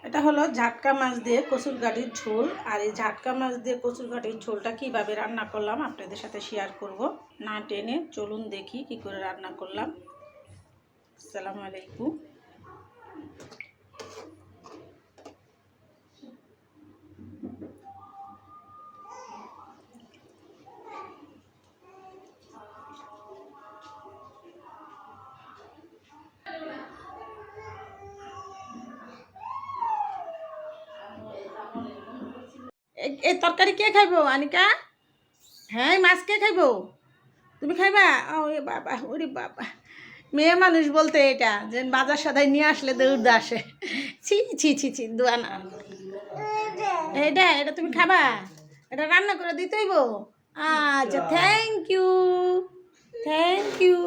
এটা হলো ঝাটকা মাছ দিয়ে কচুর গাঠির ঝোল। আর এই ঝাটকা মাছ দিয়ে কচুর গাঠির ঝোলটা কীভাবে রান্না করলাম আপনাদের সাথে শেয়ার করব। না টেনে চলুন দেখি কি করে রান্না করলাম। আসসালামু আলাইকুম। এই তরকারি কে খাইবো আনিকা? হ্যাঁ, মাছ কে খাইবো? তুমি খাইবা? ওরে বাবা, ওরে বাবা, মেয়ে মানুষ বলতে এটা যে বাজার সদাই নিয়ে আসলে দৌড় আসে। ছি ছি ছি ছি, দোয়ানা। এটা এটা তুমি খাবা? এটা রান্না করে দিতেইব। আচ্ছা, থ্যাংক ইউ, থ্যাংক ইউ।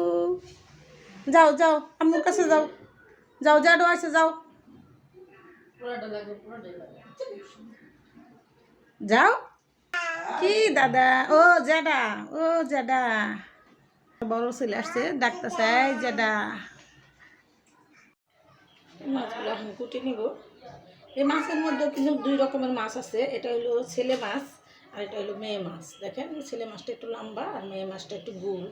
যাও যাও, আম্মুর কাছে যাও, যাও জাডু আছে, যাও যাও। কি দাদা? ও জাডা, ও জাডা, বড় ছেলে আসছে, ডাক্তার চাই জাডা। মাছগুলো এখন কুটে নিব। এই মাছের মধ্যে কিন্তু দুই রকমের মাছ আছে। এটা হলো ছেলে মাছ আর এটা হলো মেয়ে মাছ। দেখেন, ছেলে মাছটা একটু লম্বা আর মেয়ে মাছটা একটু গোল।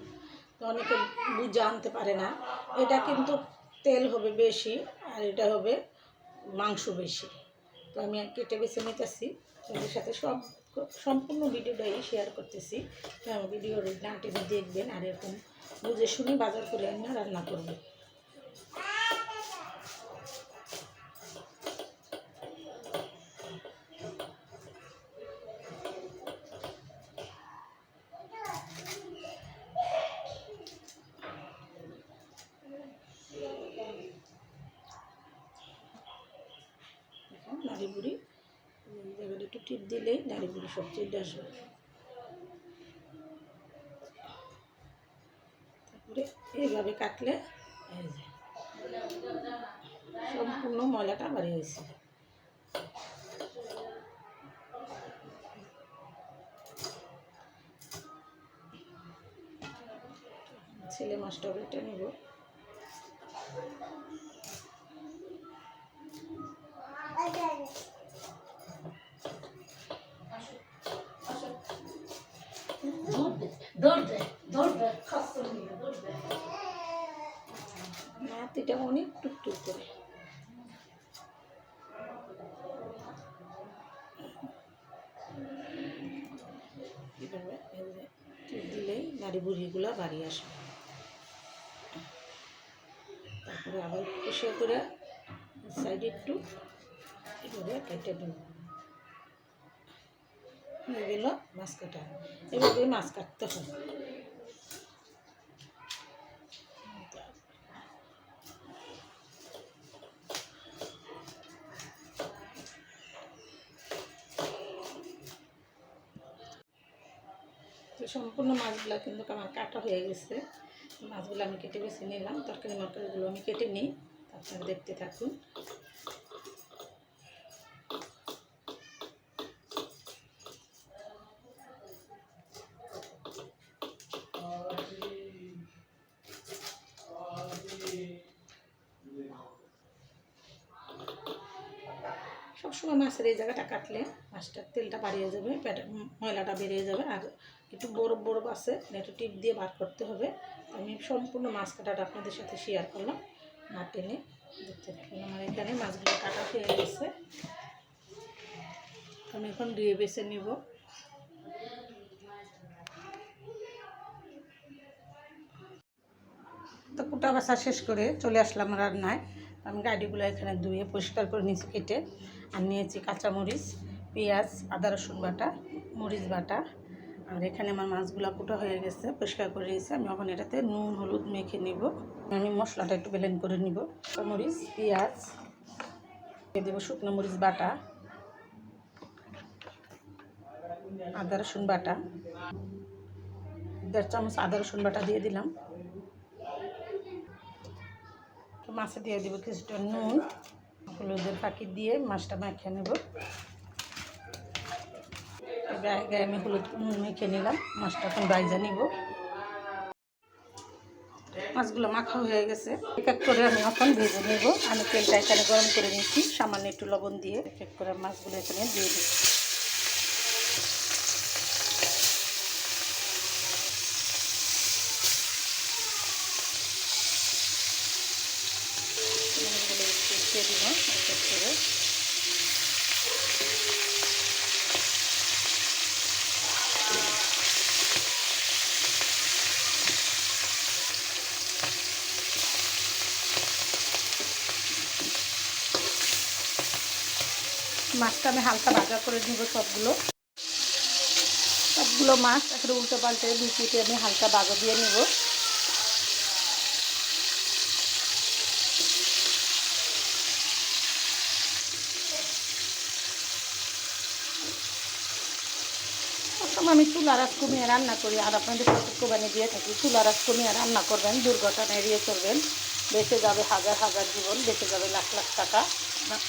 তো অনেকে বুঝে আনতে পারে না। এটা কিন্তু তেল হবে বেশি আর এটা হবে মাংস বেশি। তো আমি কেটে বেছে নিতেছি, তোমাদের সাথে সম্পূর্ণ ভিডিওটাই শেয়ার করতেছি। তো আমার ভিডিওর নামটি দেখবেন আর এরকম বুঝে শুনে বাজার করে আনিয়ে রান্না করবেন। নাড়ি বুড়ি এই জায়গাটা একটু টিপ দিলেই নাড়ি বুড়ি সব চলে আসবে। তারপরে এইভাবে কাটলে এই যে সম্পূর্ণ ময়লাটা বাড়ি হয়েছে। ছেলে মাছটা উল্টে নেব। নাতিটা অনেক টুকটুক করে। এভাবে টিপ দিলেই নাড়ি বুড়িগুলো বাড়ি আসবে। তারপরে আবার পরিষ্কার করে সাইডে একটু এভাবে কেটে দেব। হয়ে গেল মাছ কাটা। এভাবে মাছ কাটতে হবে। তো সম্পূর্ণ মাছগুলো কিন্তু আমার কাটা হয়ে গেছে। মাছগুলো আমি কেটে বেছে নিলাম। তরকারিগুলো আমি কেটে নিই, আপনারা দেখতে থাকুন। সবসময় মাছের এই জায়গাটা কাটলে মাছটার তেলটা বাড়িয়ে যাবে, ময়লাটা বেরিয়ে যাবে। আর একটু বরফ বরফ আছে, একটু টিপ দিয়ে বার করতে হবে। আমি সম্পূর্ণ মাছ কাটাটা আপনাদের সাথে শেয়ার করলাম, না টেনে দেখতে থাকুন। আমার এখানে মাছগুলো কাটা হয়ে গেছে। আমি এখন ধুয়ে বেছে নিব। তো কুটা বাছা শেষ করে চলে আসলাম রান্নায়। আমি গাড়িগুলো এখানে ধুয়ে পরিষ্কার করে নিয়েছি কেটে। আর নিয়েছি কাঁচামরিচ, পেঁয়াজ, আদা রসুন বাটা, মরিচ বাটা। আর এখানে আমার মাছগুলো কুটা হয়ে গেছে, পরিষ্কার করে নিয়েছি। আমি এখন এটাতে নুন হলুদ মেখে নিব। আমি মশলাটা একটু ব্লেন্ড করে নিব। মরিচ, পেঁয়াজ দিয়ে দেবো, শুকনো মরিচ বাটা, আদা রসুন বাটা, 1.5 চামচ আদা রসুন বাটা দিয়ে দিলাম। মাছে দিয়ে দেবো কিছুটা নুন, হলুদের ফাঁকি দিয়ে মাছটা মেখে নেব। গায়ে আমি হলুদ নুন মেখে নিলাম, মাছটা এখন বাইজা নিব। মাছগুলো মাখা হয়ে গেছে, এক এক করে আমি এখন ভেজে নেব। আমি তেলটা এখানে গরম করে নিচ্ছি, সামান্য একটু লবণ দিয়ে এক এক করে মাছগুলো এখানে দিয়ে দিচ্ছি। দিয়ে দিব এক এক করে। মাছটা আমি হালকা ভাজা করে দিব। সবগুলো মাছ একটা উল্টো পাল্টে দুটিতে আমি হালকা ভাজা দিয়ে নেব। আমি চুলা আঁচ কমিয়ে রান্না করি, আর আপনাদের সতর্কবাণী দিয়ে থাকি, চুলা আঁচ কমিয়ে রান্না করবেন, দুর্ঘটনা এড়িয়ে চলবেন, বেঁচে যাবে হাজার হাজার জীবন, বেঁচে যাবে লাখ লাখ টাকা।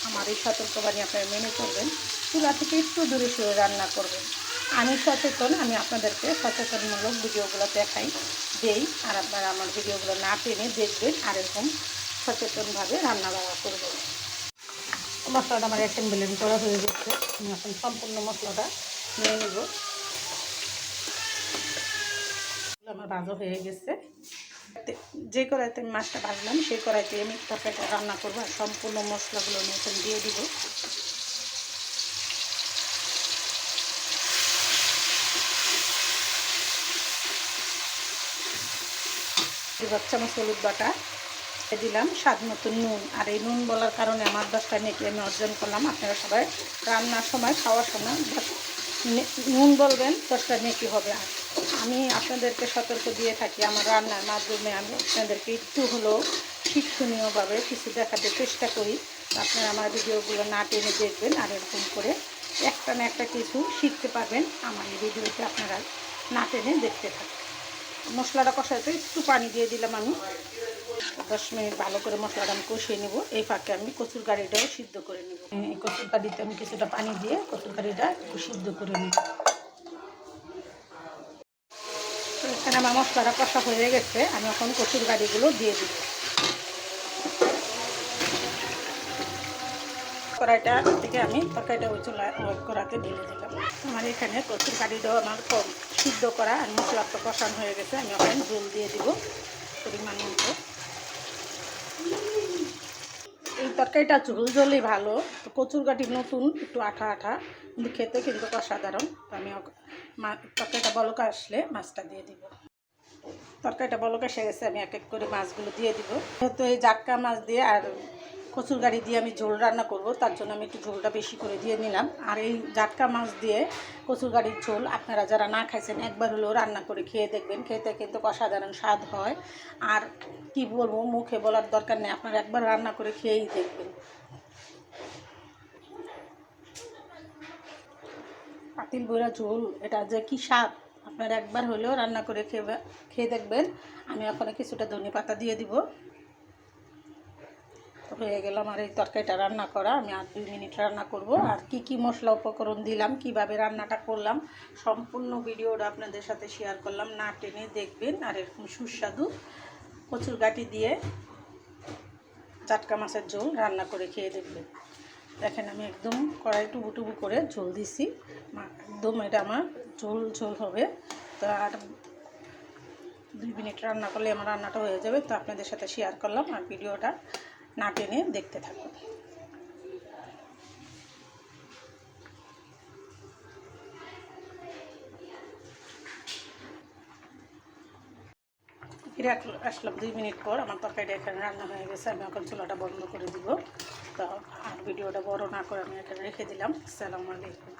আমার এই সতর্কবাণী আপনারা মেনে চলবেন, চুলা থেকে একটু দূরে সরে রান্না করবেন। আমি সচেতন, আমি আপনাদেরকে সচেতনমূলক ভিডিওগুলো দেই, আর আপনারা আমার ভিডিওগুলো না টেনে দেখবেন আর এরকম সচেতনভাবে রান্না বান্না করবেন। মশলাটা আমার অ্যাসেম্বলি করা হয়ে গেছে, আমি এখন সম্পূর্ণ মশলাটা নিয়ে নেব। আমার ভাজা হয়ে গেছে, যে কড়াইতে আমি মাছটা ভাজলাম সেই কড়াইতে আমি তরকারিটা রান্না করবো, আর সম্পূর্ণ মশলাগুলো আমি এখন দিয়ে দিব। চামচ হলুদ বাটা দিলাম, স্বাদ মতো নুন। আর এই নুন বলার কারণে আমার 10টা নেকি আমি অর্জন করলাম। আপনারা সবাই রান্নার সময় খাওয়ার সময় নুন বলবেন, 10টা নেকি হবে। আর আমি আপনাদেরকে সতর্ক দিয়ে থাকি, আমার রান্নার মাধ্যমে আমি আপনাদেরকে একটু হলেও শিক্ষণীয়ভাবে কিছু দেখাতে চেষ্টা করি। আপনারা আমার ভিডিওগুলো না টেনে দেখবেন, আর এরকম করে একটা না একটা কিছু শিখতে পারবেন আমার এই ভিডিওতে আপনারা না টেনে দেখতে থাকেন। মশলাটা কষাতে একটু পানি দিয়ে দিলাম আমি। 10 মিনিট ভালো করে মশলাটা আমি কষিয়ে নেব। এই ফাঁকে আমি কচুর গাড়িটাও সিদ্ধ করে নেব। এই কচুর গাড়িতে আমি কিছুটা পানি দিয়ে কচুর গাড়িটা একটু সিদ্ধ করে নেব। তো এখানে আমার মশলাটা কষা হয়ে গেছে, আমি এখন কচুর গাড়িগুলো দিয়ে দিব। কড়াইটা থেকে আমি তরকারিটা ওই চুলায় কড়াতে ঢেলে দিলাম। আমার এখানে কচুর গাড়িটাও আমার কম সিদ্ধ করা আর মশলা তো কষানো হয়ে গেছে, আমি এখন ঝোল দিয়ে দিব পরিমাণ মতো। এই তরকারিটা ঝোলই ভালো। তো কচুর গাঠি নতুন, একটু আঠা আঠা, কিন্তু খেতে কিন্তু অসাধারণ। আমি তরকারিটা বলক আসলে মাছটা দিয়ে দিব। তরকারিটা বলক এসে গেছে, আমি এক এক করে মাছগুলো দিয়ে দিব। যেহেতু এই জাটকা মাছ দিয়ে আর কচুর গাড়ি দিয়ে আমি ঝোল রান্না করব, তার জন্য আমি একটু ঝোলটা বেশি করে দিয়ে নিলাম। আর এই জাটকা মাছ দিয়ে কচুর গাড়ির ঝোল আপনারা যারা না খাইছেন একবার হলেও রান্না করে খেয়ে দেখবেন, খেতে কিন্তু অসাধারণ স্বাদ হয়। আর কি বলবো, মুখে বলার দরকার নেই, আপনারা একবার রান্না করে খেয়েই দেখবেন। পাতিল বইরা ঝোল, এটা যে কি স্বাদ, আপনারা একবার হলেও রান্না করে খেয়ে দেখবেন। আমি ওখানে কিছুটা ধনে পাতা দিয়ে দিব। হয়ে গেল আমার এই তরকারিটা রান্না করা। আমি আর 2 মিনিট রান্না করব। আর কি মশলা উপকরণ দিলাম, কিভাবে রান্নাটা করলাম, সম্পূর্ণ ভিডিওটা আপনাদের সাথে শেয়ার করলাম, না টেনে দেখবেন। আর এরকম সুস্বাদু কচুর গাঠি দিয়ে জাটকা মাছের ঝোল রান্না করে খেয়ে দেখবেন। দেখেন আমি একদম কড়াই টুবু করে ঝোল দিছি, একদম এটা আমার ঝোল হবে। তো আর 2 মিনিট রান্না করলে আমার রান্নাটা হয়ে যাবে। তো আপনাদের সাথে শেয়ার করলাম, আর ভিডিওটা না টেনে দেখতে থাকুন। ফিরে আসলাম 2 মিনিট পর, আমার তরকারিটা এখানে রান্না হয়ে গেছে। আমি এখন চুলাটা বন্ধ করে দিব। তো আর ভিডিওটা বড় না করে আমি এখানে রেখে দিলাম। আসসালামু আলাইকুম।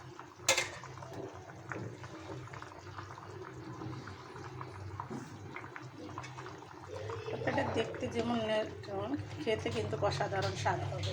তরকারিটা দেখতে যেমন খেতে কিন্তু অসাধারণ স্বাদ হবে।